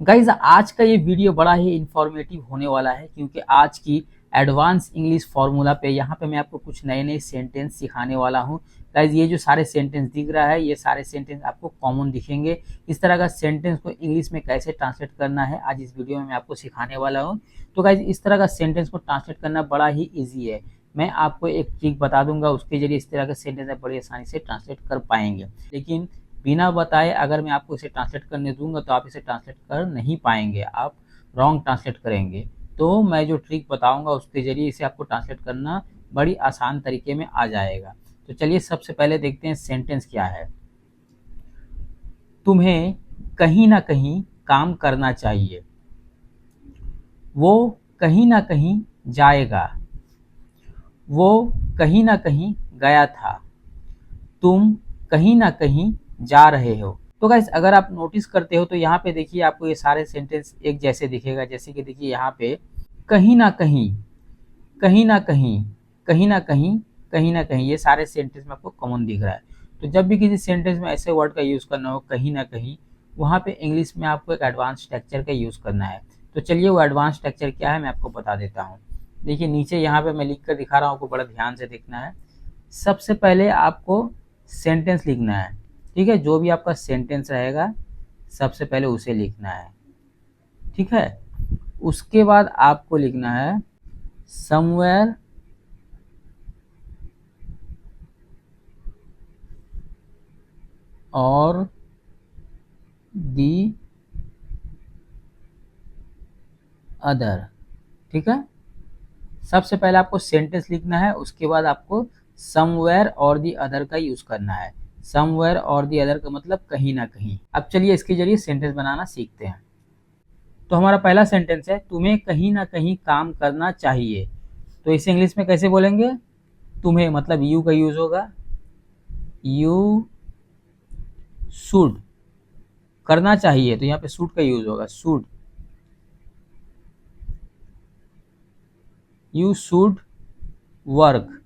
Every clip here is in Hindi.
गाइज आज का ये वीडियो बड़ा ही इंफॉर्मेटिव होने वाला है क्योंकि आज की एडवांस इंग्लिश फार्मूला पे यहाँ पे मैं आपको कुछ नए नए सेंटेंस सिखाने वाला हूँ। गाइज ये जो सारे सेंटेंस दिख रहा है ये सारे सेंटेंस आपको कॉमन दिखेंगे। इस तरह का सेंटेंस को इंग्लिश में कैसे ट्रांसलेट करना है आज इस वीडियो में मैं आपको सिखाने वाला हूँ। तो गाइज इस तरह का सेंटेंस को ट्रांसलेट करना बड़ा ही ईजी है। मैं आपको एक ट्रिक बता दूंगा, उसके जरिए इस तरह के सेंटेंस आप बड़ी आसानी से ट्रांसलेट कर पाएंगे। लेकिन बिना बताए अगर मैं आपको इसे ट्रांसलेट करने दूंगा तो आप इसे ट्रांसलेट कर नहीं पाएंगे, आप रॉन्ग ट्रांसलेट करेंगे। तो मैं जो ट्रिक बताऊंगा उसके जरिए इसे आपको ट्रांसलेट करना बड़ी आसान तरीके में आ जाएगा। तो चलिए सबसे पहले देखते हैं सेंटेंस क्या है। तुम्हें कहीं ना कहीं काम करना चाहिए, वो कहीं ना कहीं जाएगा, वो कहीं ना कहीं गया था, तुम कहीं ना कहीं जा रहे हो। तो गाइस अगर आप नोटिस करते हो तो यहाँ पे देखिए आपको ये सारे सेंटेंस एक जैसे दिखेगा। जैसे कि देखिए यहाँ पे कहीं ना कहीं, कहीं ना कहीं, कहीं ना कहीं, कहीं ना कहीं, ये सारे सेंटेंस में आपको कॉमन दिख रहा है। तो जब भी किसी सेंटेंस में ऐसे वर्ड का यूज करना हो कहीं ना कहीं, वहाँ पे इंग्लिश में आपको एक एडवांस स्ट्रक्चर का यूज करना है। तो चलिए वो एडवांस स्ट्रक्चर क्या है मैं आपको बता देता हूँ। देखिए नीचे यहाँ पे मैं लिख कर दिखा रहा हूँ, आपको बड़ा ध्यान से देखना है। सबसे पहले आपको सेंटेंस लिखना है, ठीक है। जो भी आपका सेंटेंस रहेगा सबसे पहले उसे लिखना है, ठीक है। उसके बाद आपको लिखना है समवेयर और दी अदर, ठीक है। सबसे पहले आपको सेंटेंस लिखना है, उसके बाद आपको समवेयर और दी अदर का यूज करना है। समवेयर और दी अदर का मतलब कहीं ना कहीं। अब चलिए इसके जरिए सेंटेंस बनाना सीखते हैं। तो हमारा पहला सेंटेंस है तुम्हें कहीं ना कहीं काम करना चाहिए। तो इसे इंग्लिश में कैसे बोलेंगे? तुम्हें मतलब यू का यूज होगा, यू शुड। करना चाहिए तो यहाँ पे शुड का यूज होगा, शुड। यू शुड वर्क,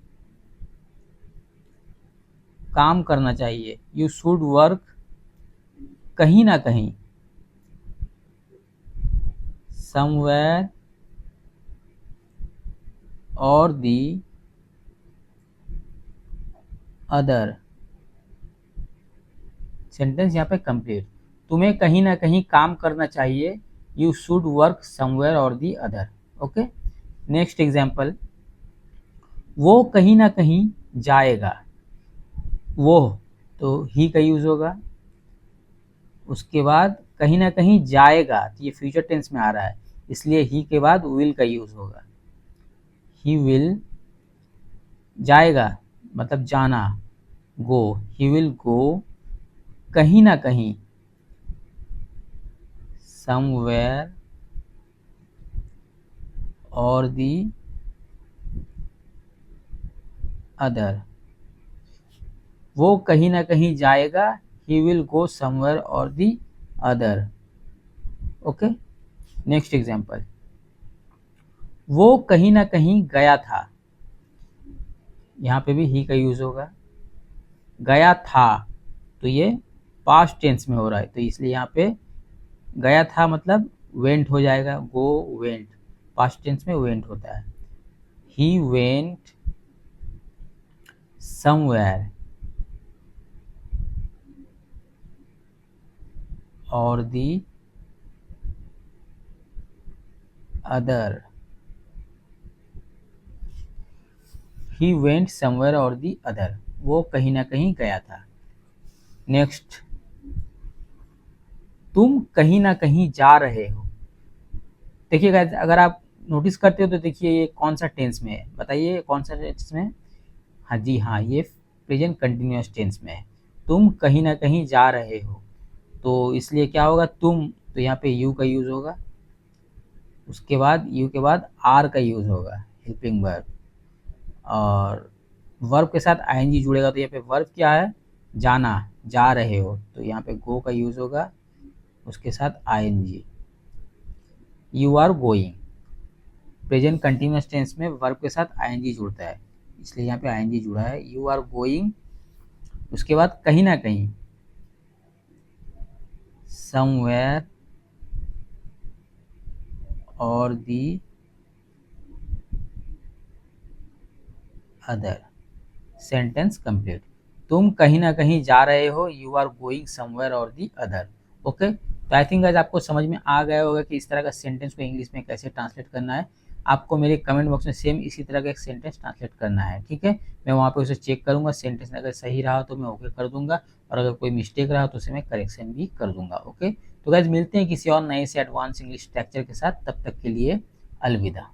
काम करना चाहिए, यू शुड वर्क कहीं ना कहीं, समवेयर और दी अदर। सेंटेंस यहाँ पे कंप्लीट। तुम्हें कहीं ना कहीं काम करना चाहिए, यू शुड वर्क समवेयर और the other. Okay, next example. वो कहीं ना कहीं जाएगा, वो तो ही का यूज होगा। उसके बाद कहीं ना कहीं जाएगा तो ये फ्यूचर टेंस में आ रहा है, इसलिए ही के बाद विल का यूज होगा। ही विल, जाएगा मतलब जाना, गो, ही विल गो कहीं ना कहीं, समवेयर और दी अदर। वो कहीं ना कहीं जाएगा, ही विल गो समवेयर और the other. Okay, next example. वो कहीं ना कहीं गया था, यहाँ पे भी ही का यूज होगा। गया था तो ये पास्ट टेंस में हो रहा है, तो इसलिए यहाँ पे गया था मतलब वेंट हो जाएगा, गो वेंट, पास्ट टेंस में वेंट होता है। ही वेंट समवेयर और the other. He went somewhere और दी अदर, वो कहीं ना कहीं गया था। नेक्स्ट, तुम कहीं ना कहीं जा रहे हो। देखिए गाइस अगर आप नोटिस करते हो तो देखिए ये कौन सा टेंस में है, बताइए कौन सा टेंस में है? हाँ जी हाँ, ये प्रेजेंट कंटिन्यूअस टेंस में है। तुम कहीं ना कहीं जा रहे हो तो इसलिए क्या होगा, तुम तो यहाँ पे यू का यूज होगा। उसके बाद यू के बाद आर का यूज होगा, हेल्पिंग वर्ब। और वर्ब के साथ आईएनजी जुड़ेगा तो यहाँ पे वर्ब क्या है, जाना, जा रहे हो तो यहाँ पे गो का यूज होगा, उसके साथ ING. You are going, present continuous tense में वर्ब के साथ आईएनजी जुड़ता है, इसलिए यहाँ पे आईएनजी जुड़ा है, यू आर गोइंग। उसके बाद कहीं ना कहीं, समवेयर और दी अदर सेंटेंस कंप्लीट। तुम कहीं ना कहीं जा रहे हो, यू आर गोइंग समवेयर और दी अदर। ओके, तो आई थिंक आज आपको समझ में आ गया होगा कि इस तरह का सेंटेंस को इंग्लिश में कैसे ट्रांसलेट करना है। आपको मेरे कमेंट बॉक्स में सेम इसी तरह का एक सेंटेंस ट्रांसलेट करना है, ठीक है। मैं वहाँ पे उसे चेक करूंगा, सेंटेंस अगर सही रहा तो मैं ओके कर दूंगा, और अगर कोई मिस्टेक रहा तो उसे मैं करेक्शन भी कर दूंगा। ओके, तो गाइज मिलते हैं किसी और नए से एडवांस इंग्लिश स्ट्रक्चर के साथ, तब तक के लिए अलविदा।